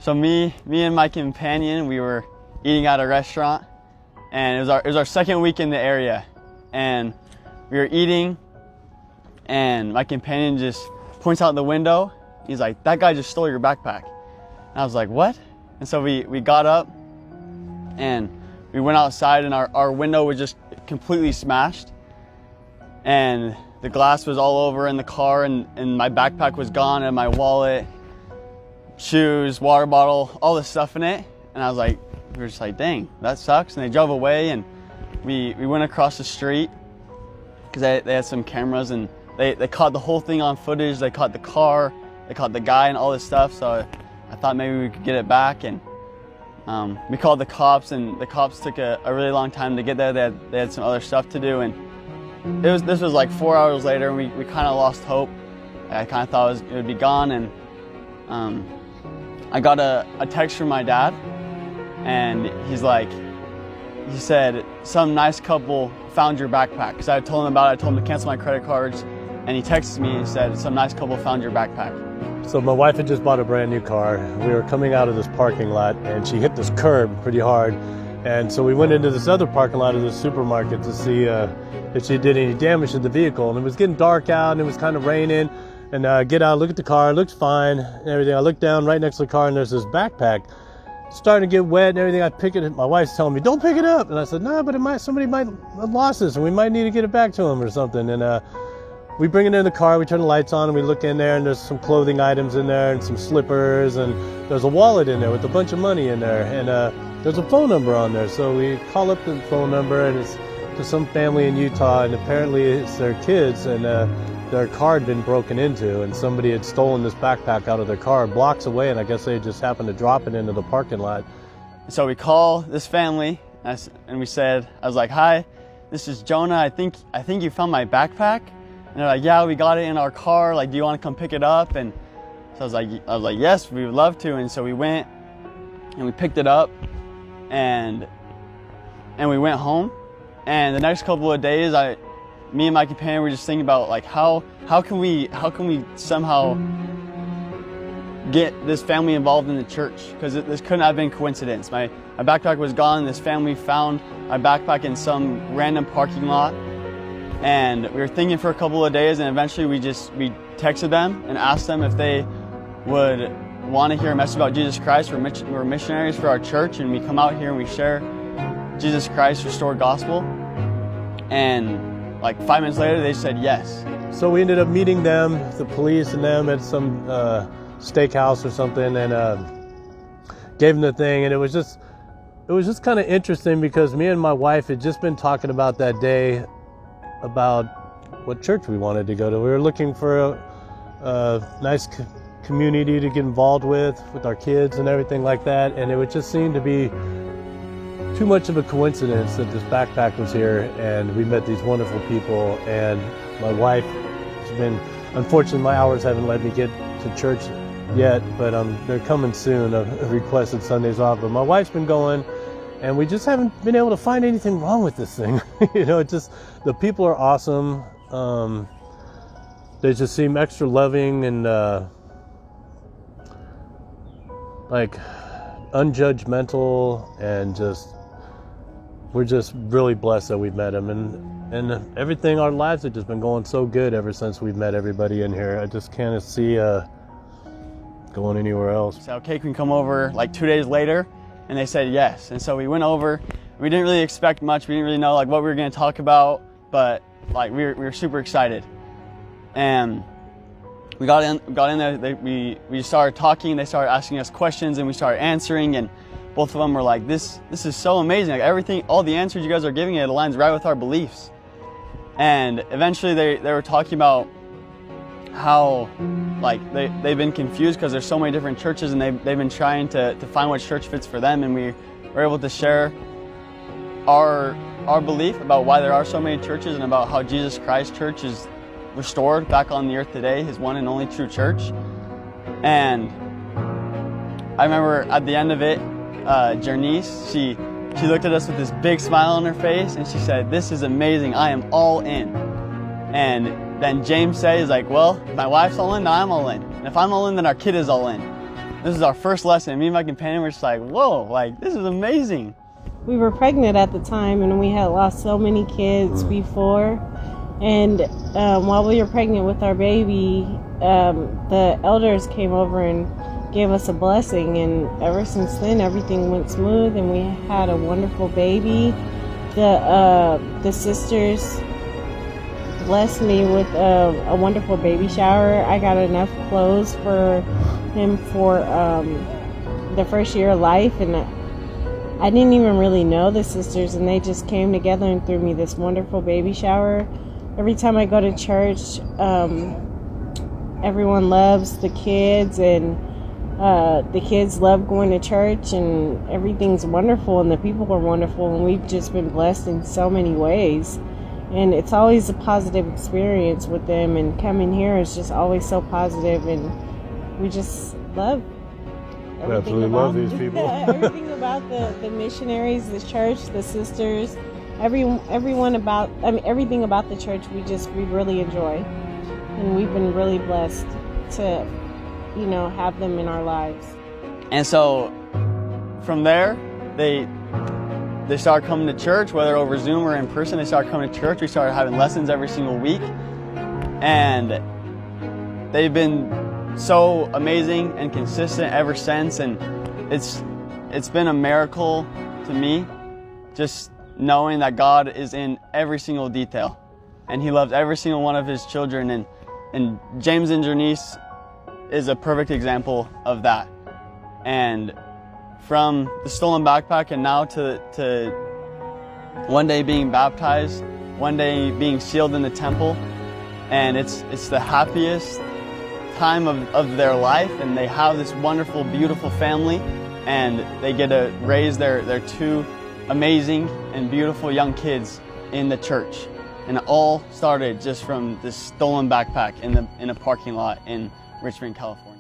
So me and my companion, we were eating at a restaurant, and it was our second week in the area, and we were eating, and my companion just points out the window. He's like, "That guy just stole your backpack." And I was like, "What?" And so we got up and we went outside, and our window was just completely smashed, and the glass was all over in the car, and my backpack was gone, and my wallet, shoes, water bottle, all this stuff in it. And I was like, we were just like, dang, that sucks. And they drove away, and we went across the street because they had some cameras, and they caught the whole thing on footage. They caught the car, they caught the guy and all this stuff. So I thought maybe we could get it back, and we called the cops, and the cops took a really long time to get there. They had some other stuff to do, and this was like 4 hours later, and we kind of lost hope. I kind of thought it would be gone, and I got a text from my dad, and he said, "Some nice couple found your backpack." Because I told him about it. I told him to cancel my credit cards, and he texted me and said, "Some nice couple found your backpack." So my wife had just bought a brand new car. We were coming out of this parking lot, and she hit this curb pretty hard. And so we went into this other parking lot of the supermarket to see if she did any damage to the vehicle. And it was getting dark out, and it was kind of raining. And I get out, look at the car, it looks fine and everything. I look down right next to the car, and there's this backpack starting to get wet and everything. I pick it, my wife's telling me, "Don't pick it up." And I said, "No, but somebody might have lost this, and we might need to get it back to him or something." And we bring it in the car, we turn the lights on, and we look in there, and there's some clothing items in there and some slippers, and there's a wallet in there with a bunch of money in there, and there's a phone number on there. So we call up the phone number, and it's to some family in Utah, and apparently it's their kids, and their car had been broken into, and somebody had stolen this backpack out of their car blocks away, and I guess they just happened to drop it into the parking lot. So we call this family, and we said, I was like, "Hi, this is Jonah. I think you found my backpack." And they're like, "Yeah, we got it in our car. Like, do you want to come pick it up?" And so I was like, "Yes, we would love to." And so we went and we picked it up, and we went home. And the next couple of days, me and my companion were just thinking about, like, how can we somehow get this family involved in the church, because this couldn't have been coincidence. My backpack was gone, and this family found my backpack in some random parking lot. And we were thinking for a couple of days, and eventually we texted them and asked them if they would want to hear a message about Jesus Christ. We're missionaries for our church, and we come out here and we share Jesus Christ restored gospel. And like 5 minutes later, they said yes. So we ended up meeting them, the police and them, at some steakhouse or something, and gave them the thing. And it was just kind of interesting, because me and my wife had just been talking about that day about what church we wanted to go to. We were looking for a nice community to get involved with our kids and everything like that. And it would just seem to be too much of a coincidence that this backpack was here, and we met these wonderful people. And my wife has been, unfortunately my hours haven't let me get to church yet, but they're coming soon. I've requested Sundays off, but my wife's been going, and we just haven't been able to find anything wrong with this thing. The people are awesome. They just seem extra loving and like unjudgmental, and we're just really blessed that we've met them, and everything, our lives have just been going so good ever since we've met everybody in here. I just can't see going anywhere else. So, okay, can we come over like 2 days later? And they said yes. And so we went over. We didn't really expect much. We didn't really know like what we were going to talk about, but like we were super excited. And we got in there. We started talking. They started asking us questions, and we started answering. And both of them were like, "This is so amazing! Like everything, all the answers you guys are giving, it aligns right with our beliefs." And eventually, they were talking about how like they've been confused because there's so many different churches, and they've been trying to find what church fits for them. And we were able to share our belief about why there are so many churches, and about how Jesus Christ Church is restored back on the earth today, his one and only true church. And I remember at the end of it, Jernice, she looked at us with this big smile on her face, and she said, "This is amazing, I am all in." And then James says, like, "Well, if my wife's all in, then I'm all in. And if I'm all in, then our kid is all in." This is our first lesson. Me and my companion were just like, whoa, like this is amazing. We were pregnant at the time, and we had lost so many kids before. And while we were pregnant with our baby, the elders came over and gave us a blessing. And ever since then, everything went smooth, and we had a wonderful baby. The sisters blessed me with a wonderful baby shower. I got enough clothes for him for the first year of life, and I didn't even really know the sisters, and they just came together and threw me this wonderful baby shower. Every time I go to church, everyone loves the kids, and the kids love going to church, and everything's wonderful, and the people are wonderful, and we've just been blessed in so many ways. And it's always a positive experience with them, and coming here is just always so positive, and we just love everything. Absolutely love these people. Everything about the missionaries, the church, the sisters, everything about the church we really enjoy, and we've been really blessed to have them in our lives. And so from there, they started coming to church, whether over Zoom or in person. They started coming to church. We started having lessons every single week, and they've been so amazing and consistent ever since. And it's been a miracle to me, just knowing that God is in every single detail, and He loves every single one of His children. And James and Janice is a perfect example of that. And from the stolen backpack, and now to one day being baptized, one day being sealed in the temple, and it's the happiest time of their life, and they have this wonderful, beautiful family, and they get to raise their two amazing and beautiful young kids in the church. And it all started just from this stolen backpack in a parking lot in Richmond, California.